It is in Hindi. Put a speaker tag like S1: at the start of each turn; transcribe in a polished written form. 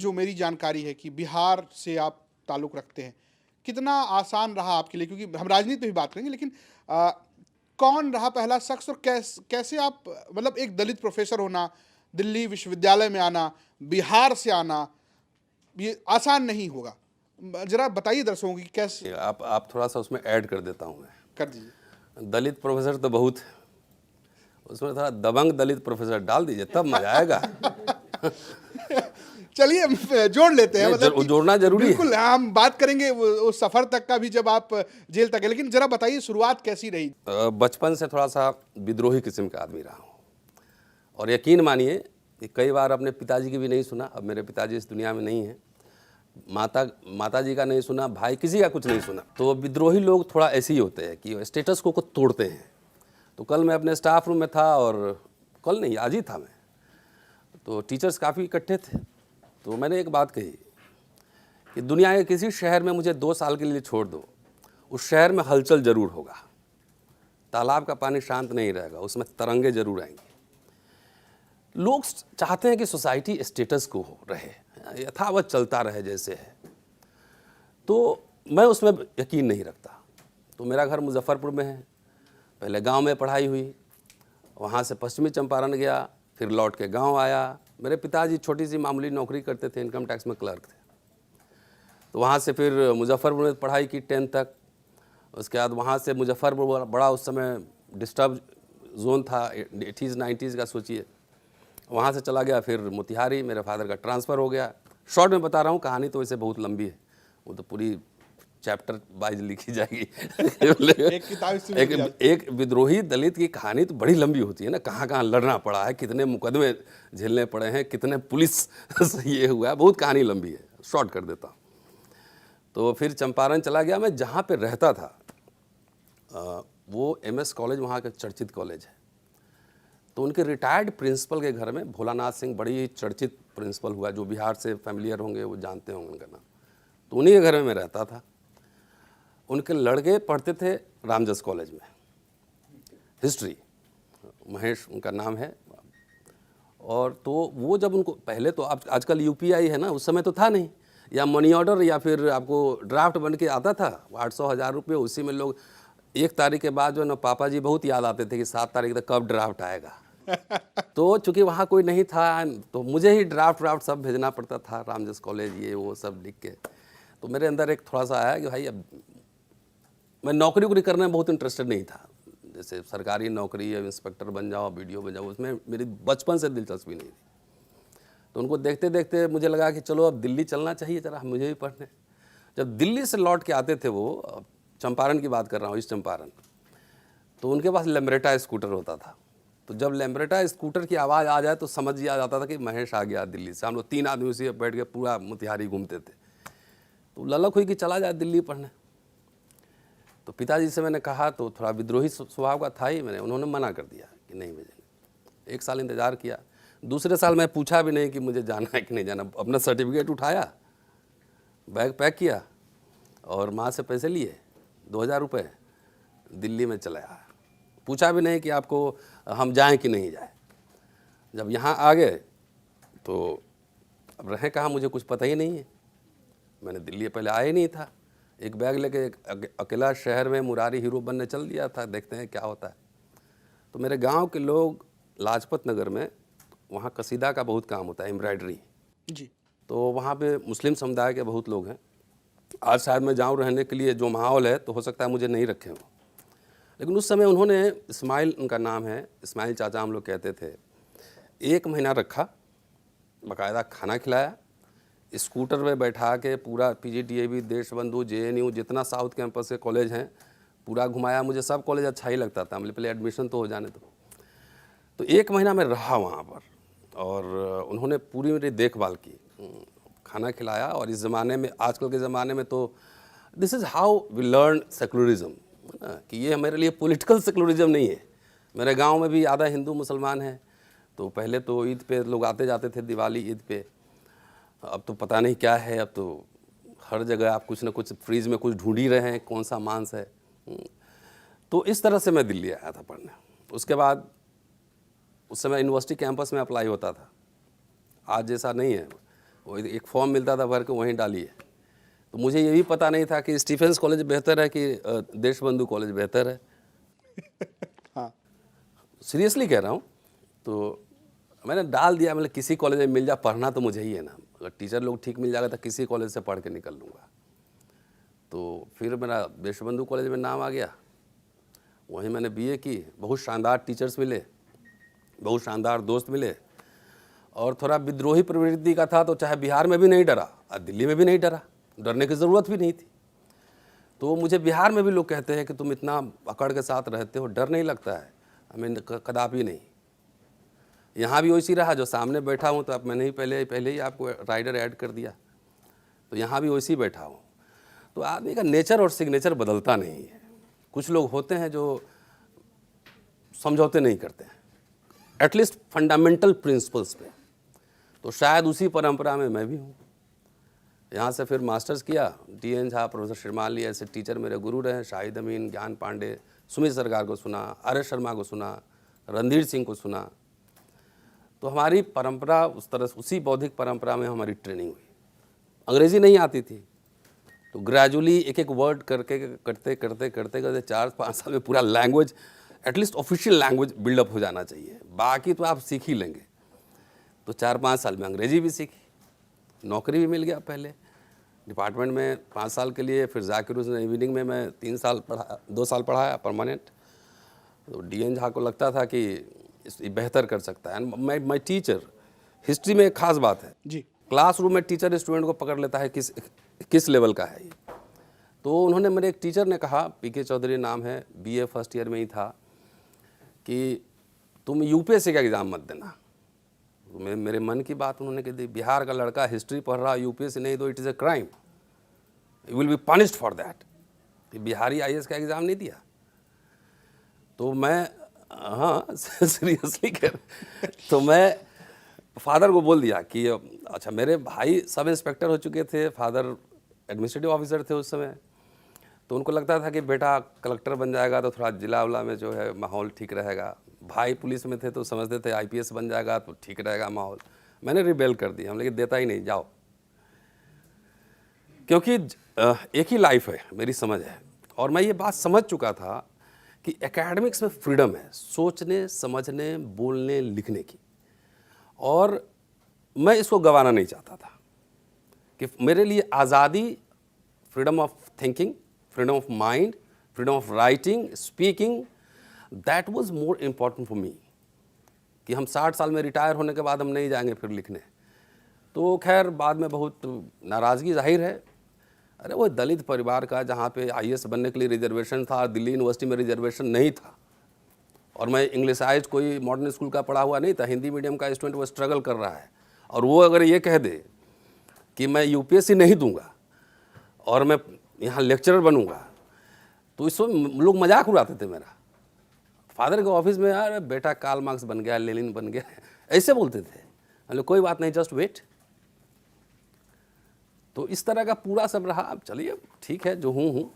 S1: जो मेरी जानकारी है कि बिहार से आप ताल्लुक़ रखते हैं, कितना आसान रहा आपके लिए? क्योंकि हम राजनीति पे भी बात करेंगे, लेकिन कौन रहा पहला शख्स और कैसे आप, मतलब एक दलित प्रोफ़ेसर होना, दिल्ली विश्वविद्यालय में आना, बिहार से आना, ये आसान नहीं होगा। ज़रा बताइए दर्शकों की कैसे।
S2: आप थोड़ा-सा उसमें ऐड कर देता हूँ मैं।
S1: कर दीजिए।
S2: दलित प्रोफ़ेसर तो बहुत, उसमें थोड़ा दबंग दलित प्रोफ़ेसर डाल दीजिए तब मज़ा आएगा।
S1: चलिए हम जोड़ लेते हैं, मतलब कि
S2: जोड़ना ज़रूरी है।
S1: बिल्कुल हम बात करेंगे वो उस सफ़र तक का भी जब आप जेल तक गए, लेकिन ज़रा बताइए शुरुआत कैसी रही?
S2: बचपन से थोड़ा-सा विद्रोही किस्म का आदमी रहा हूँ और यकीन मानिए कि कई बार अपने पिताजी की भी नहीं सुना। अब मेरे पिताजी इस दुनिया में नहीं हैं। माताजी का नहीं सुना, भाई किसी का कुछ नहीं सुना। तो विद्रोही लोग थोड़ा ऐसे ही होते हैं कि स्टेटस को तोड़ते हैं। तो कल मैं अपने स्टाफ रूम में था, और कल नहीं आज ही था मैं, तो टीचर्स काफ़ी इकट्ठे थे। तो मैंने एक बात कही कि दुनिया के किसी शहर में मुझे 2 साल के लिए छोड़ दो, उस शहर में हलचल ज़रूर होगा। तालाब का पानी शांत नहीं रहेगा, उसमें तरंगे ज़रूर आएंगी। लोग चाहते हैं कि सोसाइटी स्टेटस को रहे, यथावत चलता रहे जैसे है। तो मैं उसमें यकीन नहीं रखता। तो मेरा घर मुजफ्फरपुर में है। पहले गांव में पढ़ाई हुई, वहाँ से पश्चिमी चंपारण गया, फिर लौट के गांव आया। मेरे पिताजी छोटी सी मामूली नौकरी करते थे, इनकम टैक्स में क्लर्क थे। तो वहाँ से फिर मुजफ्फरपुर में पढ़ाई की 10th तक। उसके बाद वहाँ से मुजफ्फरपुर बड़ा उस समय डिस्टर्ब जोन था, 80s 90s का सोचिए। वहाँ से चला गया फिर मोतिहारी, मेरे फादर का ट्रांसफ़र हो गया। शॉर्ट में बता रहा हूँ, कहानी तो वैसे बहुत लंबी है, वो तो पूरी चैप्टर वाइज लिखी जाएगी।
S1: एक किताब से
S2: एक विद्रोही दलित की कहानी तो बड़ी लंबी होती है ना, कहाँ कहाँ लड़ना पड़ा है, कितने मुकदमे झेलने पड़े हैं, कितने पुलिस से ये हुआ है, बहुत कहानी लंबी है, शॉर्ट कर देता हूँ। तो फिर चंपारण चला गया। मैं जहाँ पे रहता था वो MS कॉलेज वहाँ का चर्चित कॉलेज है। तो उनके रिटायर्ड प्रिंसिपल के घर में भोलानाथ सिंह, बड़ी चर्चित प्रिंसिपल हुआ, जो बिहार से फैमिलियर होंगे वो जानते होंगे उनका नाम। तो उन्हीं के घर में मैं रहता था। उनके लड़के पढ़ते थे रामजस कॉलेज में, हिस्ट्री, महेश उनका नाम है। और तो वो जब उनको पहले तो आजकल UPI है ना, उस समय तो था नहीं, या मनी ऑर्डर या फिर आपको ड्राफ्ट बन के आता था 800-1000 रुपये। उसी में लोग 1 तारीख के बाद जो है ना, पापा जी बहुत याद आते थे कि 7 तारीख तक कब ड्राफ्ट आएगा। तो चूँकि वहाँ कोई नहीं था, तो मुझे ही ड्राफ्ट सब भेजना पड़ता था, रामजस कॉलेज ये वो सब लिख के। तो मेरे अंदर एक थोड़ा सा आया कि भाई अब मैं नौकरी वोकरी करने में बहुत इंटरेस्टेड नहीं था, जैसे सरकारी नौकरी या इंस्पेक्टर बन जाओ, BDO बन जाओ, उसमें मेरी बचपन से दिलचस्पी नहीं थी। तो उनको देखते देखते मुझे लगा कि चलो अब दिल्ली चलना चाहिए ज़रा मुझे भी पढ़ने। जब दिल्ली से लौट के आते थे वो, चंपारण की बात कर रहा हूँ, ईस्ट चंपारण, तो उनके पास लेम्ब्रेटा स्कूटर होता था। तो जब लेम्ब्रेटा स्कूटर की आवाज़ आ जाए तो समझ आ जाता था कि महेश आ गया दिल्ली से। हम लोग 3 आदमी उसी पर बैठ के पूरा मोतिहारी घूमते थे। तो ललक हुई कि चला जाए दिल्ली पढ़ने। तो पिताजी से मैंने कहा, तो थोड़ा विद्रोही स्वभाव का था ही, उन्होंने मना कर दिया कि नहीं भेजेंगे। 1 साल इंतज़ार किया। दूसरे साल मैं पूछा भी नहीं कि मुझे जाना है कि नहीं जाना। अपना सर्टिफिकेट उठाया, बैग पैक किया और माँ से पैसे लिए 2000 रुपये, दिल्ली में चला आया। पूछा भी नहीं कि आपको हम जाएं कि नहीं जाएं। जब यहाँ आ गए तो अब रहें कहाँ, मुझे कुछ पता ही नहीं है। मैंने दिल्ली पहले आया ही नहीं था। एक बैग लेके अकेला शहर में मुरारी हीरो बनने चल दिया था, देखते हैं क्या होता है। तो मेरे गांव के लोग लाजपत नगर में, वहाँ कसीदा का बहुत काम होता है, एम्ब्रॉयडरी
S1: जी।
S2: तो वहाँ पे मुस्लिम समुदाय के बहुत लोग हैं। आज शायद मैं जाऊँ रहने के लिए, जो माहौल है तो हो सकता है मुझे नहीं रखें वो, लेकिन उस समय उन्होंने, इस्माइल उनका नाम है, इस्माइल चाचा हम लोग कहते थे, 1 महीना रखा, बाकायदा खाना खिलाया, स्कूटर में बैठा के पूरा PGTAB, देशबंधु, JNU, जितना साउथ कैंपस के कॉलेज हैं पूरा घुमाया। मुझे सब कॉलेज अच्छा ही लगता था, मुझे पहले एडमिशन तो हो जाने दो। तो 1 महीना मैं रहा वहाँ पर, और उन्होंने पूरी मेरी देखभाल की, खाना खिलाया। और इस ज़माने में, आजकल के ज़माने में तो this is how we learn secularism, कि ये मेरे लिए पॉलिटिकल सेकुलरिज्म नहीं है। मेरे गांव में भी आधा हिंदू मुसलमान है। तो पहले तो ईद पे लोग आते जाते थे, दिवाली ईद पे। अब तो पता नहीं क्या है, अब तो हर जगह आप कुछ ना कुछ फ्रीज में कुछ ढूंढ ही रहे हैं, कौन सा मांस है। तो इस तरह से मैं दिल्ली आया था पढ़ने। उसके बाद उस समय यूनिवर्सिटी कैंपस में अप्लाई होता था, आज जैसा नहीं है। वो एक फॉर्म मिलता था भर के वहीं डालिए। तो मुझे ये भी पता नहीं था कि स्टीफेंस कॉलेज बेहतर है कि देशबंधु कॉलेज बेहतर है।
S1: हाँ।
S2: सीरियसली कह रहा हूँ। तो मैंने डाल दिया, मतलब किसी कॉलेज में मिल जा, पढ़ना तो मुझे ही है ना, अगर टीचर लोग ठीक मिल जाएगा तो किसी कॉलेज से पढ़ के निकल लूँगा। तो फिर मेरा देशबंधु कॉलेज में नाम आ गया, वहीं मैंने बीए की। बहुत शानदार टीचर्स मिले, बहुत शानदार दोस्त मिले, और थोड़ा विद्रोही प्रवृत्ति का था, तो चाहे बिहार में भी नहीं डरा और दिल्ली में भी नहीं डरा, डरने की ज़रूरत भी नहीं थी। तो मुझे बिहार में भी लोग कहते हैं कि तुम इतना अकड़ के साथ रहते हो, डर नहीं लगता है? हमें कदापि नहीं। यहाँ भी वैसी रहा, जो सामने बैठा हूँ, तो अब मैंने ही पहले ही आपको राइडर ऐड कर दिया, तो यहाँ भी वैसी बैठा हूँ। तो आदमी का नेचर और सिग्नेचर बदलता नहीं है। कुछ लोग होते हैं जो समझौते नहीं करते हैं, एटलीस्ट फंडामेंटल प्रिंसिपल्स पे। तो शायद उसी परंपरा में मैं भी हूँ। यहाँ से फिर मास्टर्स किया, DN झा, प्रोफेसर श्रीमाली, ऐसे टीचर मेरे गुरु रहे। शाहिद अमीन, ज्ञान पांडे, सुमित सरकार को सुना, आर शर्मा को सुना, रणधीर सिंह को सुना। तो हमारी परंपरा उस तरह, उसी बौद्धिक परंपरा में हमारी ट्रेनिंग हुई। अंग्रेज़ी नहीं आती थी, तो ग्रेजुअली एक एक वर्ड करते करते 4-5 साल में पूरा language, at least official language build up हो जाना चाहिए। बाकी तो आप सीख ही लेंगे। तो 4-5 साल में अंग्रेज़ी भी सीखी, नौकरी भी मिल गया। पहले डिपार्टमेंट में 5 साल के लिए, फिर जाकिर हुसैन इवनिंग में मैं 2 साल पढ़ाया परमानेंट। तो DN झा को लगता था कि बेहतर कर सकता है। माई टीचर, हिस्ट्री में एक खास बात है
S1: जी।
S2: क्लासरूम में टीचर स्टूडेंट को पकड़ लेता है किस लेवल का है ये। तो उन्होंने, मेरे एक टीचर ने कहा, PK चौधरी नाम है, BA फर्स्ट ईयर में ही था, कि तुम UPSC का एग्ज़ाम मत देना। तो मेरे मन की बात उन्होंने कह दी, बिहार का लड़का हिस्ट्री पढ़ रहा, UPSC नहीं दो, it is a crime, you will be punished for that. Bihari IAS का एग्ज़ाम नहीं दिया। तो मैं, हाँ सीरियसली कह रहा, तो मैं फादर को बोल दिया कि अच्छा, मेरे भाई सब इंस्पेक्टर हो चुके थे, फादर एडमिनिस्ट्रेटिव ऑफिसर थे उस समय। तो उनको लगता था कि बेटा कलेक्टर बन जाएगा तो थोड़ा जिला उला में जो है माहौल ठीक रहेगा। भाई पुलिस में थे तो समझते थे IPS बन जाएगा तो ठीक रहेगा माहौल। मैंने रिबेल कर दिया, हम लेकिन देता ही नहीं, जाओ। क्योंकि एक ही लाइफ है, मेरी समझ है, और मैं ये बात समझ चुका था कि एकेडमिक्स में फ्रीडम है सोचने, समझने, बोलने, लिखने की, और मैं इसको गंवाना नहीं चाहता था। कि मेरे लिए आज़ादी, freedom of thinking, freedom of mind, freedom of writing, speaking, that was more important for me. कि हम 60 साल में रिटायर होने के बाद हम नहीं जाएंगे फिर लिखने। तो खैर बाद में बहुत नाराज़गी जाहिर है। अरे वो दलित परिवार का, जहाँ पे IAS बनने के लिए रिजर्वेशन था, दिल्ली यूनिवर्सिटी में रिजर्वेशन नहीं था, और मैं इंग्लिशाइज कोई मॉडर्न स्कूल का पढ़ा हुआ नहीं था, हिंदी मीडियम का स्टूडेंट वो स्ट्रगल कर रहा है, और वो अगर ये कह दे कि मैं UPSC नहीं दूंगा और मैं यहाँ लेक्चरर बनूंगा, तो इस वक्त लोग मजाक उड़ाते थे मेरा। फादर के ऑफिस में, यार बेटा कार्ल मार्क्स बन गया, लेनिन बन गया, ऐसे बोलते थे। मतलब कोई बात नहीं, जस्ट वेट। तो इस तरह का पूरा सब रहा। अब चलिए ठीक है, जो हूँ